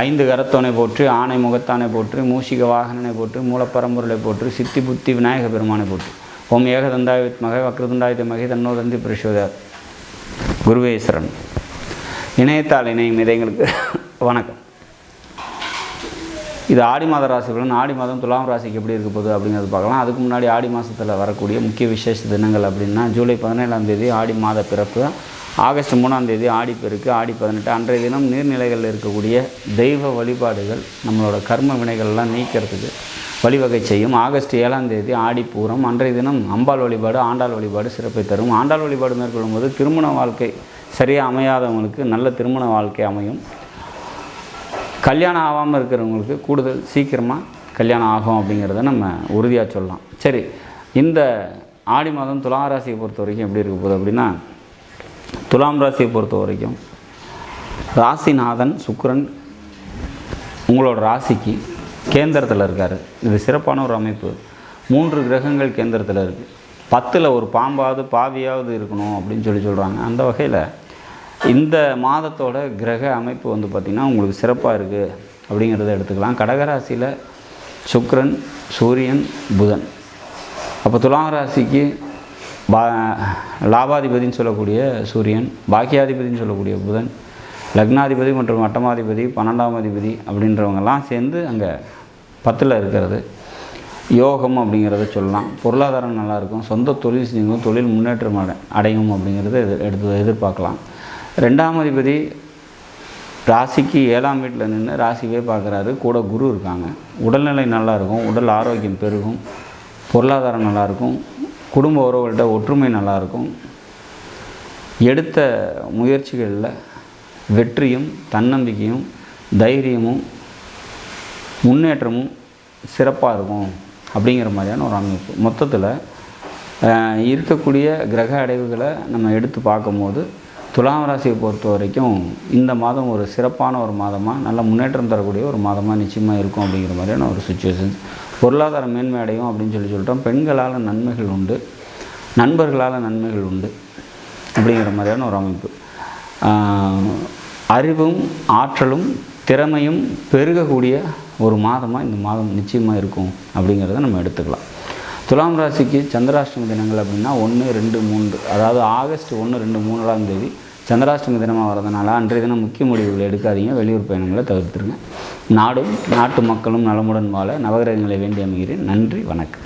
ஐந்து கரத்தோனை போற்றி, ஆனை முகத்தானை போற்றி, மூஷிக வாகனனை போற்றி, மூலப்பரம்பொருளை போற்றி, சித்தி புத்தி விநாயக பெருமானை போற்றி. ஓம் ஏகதந்தாய வித்மகே வக்ரதுண்டாய தீமஹி தன்னோ தந்தி பிரசோதயாத். குருவே சரணம். இணையத்தால் இணையும் இதயங்களுக்கு வணக்கம். இது ஆடி மாத ராசிகளும் ஆடி மாதம் துலாம் ராசிக்கு எப்படி இருக்க போகுது அப்படிங்கிறது பார்க்கலாம். அதுக்கு முன்னாடி ஆடி மாதத்தில் வரக்கூடிய முக்கிய விசேஷ தினங்கள் அப்படின்னா ஜூலை 17ஆம் தேதி ஆடி மாத பிறப்பு, ஆகஸ்ட் 3ஆம் தேதி ஆடி பெருக்கு, ஆடி 18 அன்றைய தினம் நீர்நிலைகளில் இருக்கக்கூடிய தெய்வ வழிபாடுகள் நம்மளோட கர்ம வினைகள்லாம் நீக்கிறதுக்கு வழிவகை செய்யும். ஆகஸ்ட் 7ஆம் தேதி ஆடி பூரம், அன்றைய தினம் அம்பாள் வழிபாடு, ஆண்டாள் வழிபாடு சிறப்பை தரும். ஆண்டாள் வழிபாடு மேற்கொள்ளும் போது திருமண வாழ்க்கை சரியாக அமையாதவங்களுக்கு நல்ல திருமண வாழ்க்கை அமையும். கல்யாணம் ஆகாமல் இருக்கிறவங்களுக்கு கூடுதல் சீக்கிரமாக கல்யாணம் ஆகும் அப்படிங்கிறத நம்ம உறுதியாக சொல்லலாம். சரி, இந்த ஆடி மாதம் துலாம் ராசியை பொறுத்த வரைக்கும் எப்படி இருக்க போகுது அப்படின்னா, துலாம் ராசியை பொறுத்த வரைக்கும் ராசிநாதன் சுக்கிரன் உங்களோட ராசிக்கு கேந்திரத்தில் இருக்கார். இது சிறப்பான ஒரு அமைப்பு. 3 கிரகங்கள் கேந்திரத்தில் இருக்குது. 10ல் ஒரு பாம்பாவது பாவியாவது இருக்கணும் அப்படின்னு சொல்கிறாங்க. அந்த வகையில் இந்த மாதத்தோட கிரக அமைப்பு வந்து பார்த்திங்கன்னா உங்களுக்கு சிறப்பாக இருக்குது அப்படிங்கிறத எடுத்துக்கலாம். கடகராசியில் சுக்கிரன், சூரியன், புதன். அப்போ துலாம் ராசிக்கு லாபாதிபதினு சொல்லக்கூடிய சூரியன், பாக்கியாதிபதினு சொல்லக்கூடிய புதன், லக்னாதிபதி மற்றும் அட்டமாதிபதி 12ஆம் அதிபதி அப்படின்றவங்கெல்லாம் சேர்ந்து அங்கே 10ல் இருக்கிறது யோகம் அப்படிங்கிறத சொல்லலாம். பொருளாதாரம் நல்லாயிருக்கும், சொந்த தொழில் செஞ்சும் தொழில் முன்னேற்றம் அடையும் அப்படிங்கிறத எதிர்பார்க்கலாம். 2ஆம் அதிபதி ராசிக்கு 7ஆம் வீட்டில் நின்று ராசிவே பார்க்குறாரு. கூட குரு இருக்காங்க. உடல்நிலை நல்லாயிருக்கும், உடல் ஆரோக்கியம் பெருகும், பொருளாதாரம் நல்லாயிருக்கும், குடும்ப உறவுகள்கிட்ட ஒற்றுமை நல்லாயிருக்கும். எடுத்த முயற்சிகளில் வெற்றியும் தன்னம்பிக்கையும் தைரியமும் முன்னேற்றமும் சிறப்பாக இருக்கும் அப்படிங்கிற மாதிரியான ஒரு அமைப்பு. மொத்தத்தில் இருக்கக்கூடிய கிரக அடைவுகளை நம்ம எடுத்து பார்க்கும்போது துலாம் ராசியை பொறுத்த வரைக்கும் இந்த மாதம் ஒரு சிறப்பான ஒரு மாதமாக, நல்ல முன்னேற்றம் தரக்கூடிய ஒரு மாதமாக நிச்சயமாக இருக்கும் அப்படிங்கிற மாதிரியான ஒரு சுச்சுவேஷன். பொருளாதார மேன்மை அடையும் அப்படின்னு சொல்லிட்டோம். பெண்களால் நன்மைகள் உண்டு, நண்பர்களால் நன்மைகள் உண்டு அப்படிங்கிற மாதிரியான ஒரு அமைப்பு. அறிவும் ஆற்றலும் திறமையும் பெருகக்கூடிய ஒரு மாதமாக இந்த மாதம் நிச்சயமாக இருக்கும் அப்படிங்கிறத நம்ம எடுத்துக்கலாம். துலாம் ராசிக்கு சந்திராஷ்டமி தினங்கள் அப்படின்னா 1, 2, 3, அதாவது ஆகஸ்ட் 1, 2, 3ஆம் தேதி சந்திராஷ்டமி தினமாக வரதுனால அன்றைய தினம் முக்கிய முடிவுகளை எடுக்காதீங்க. வெளியூர் பயணங்களை தவிர்த்துருங்க. நாடும் நாட்டு மக்களும் நலமுடன் வாழ நவகிரகங்களை வேண்டி அமைகிறேன். நன்றி, வணக்கம்.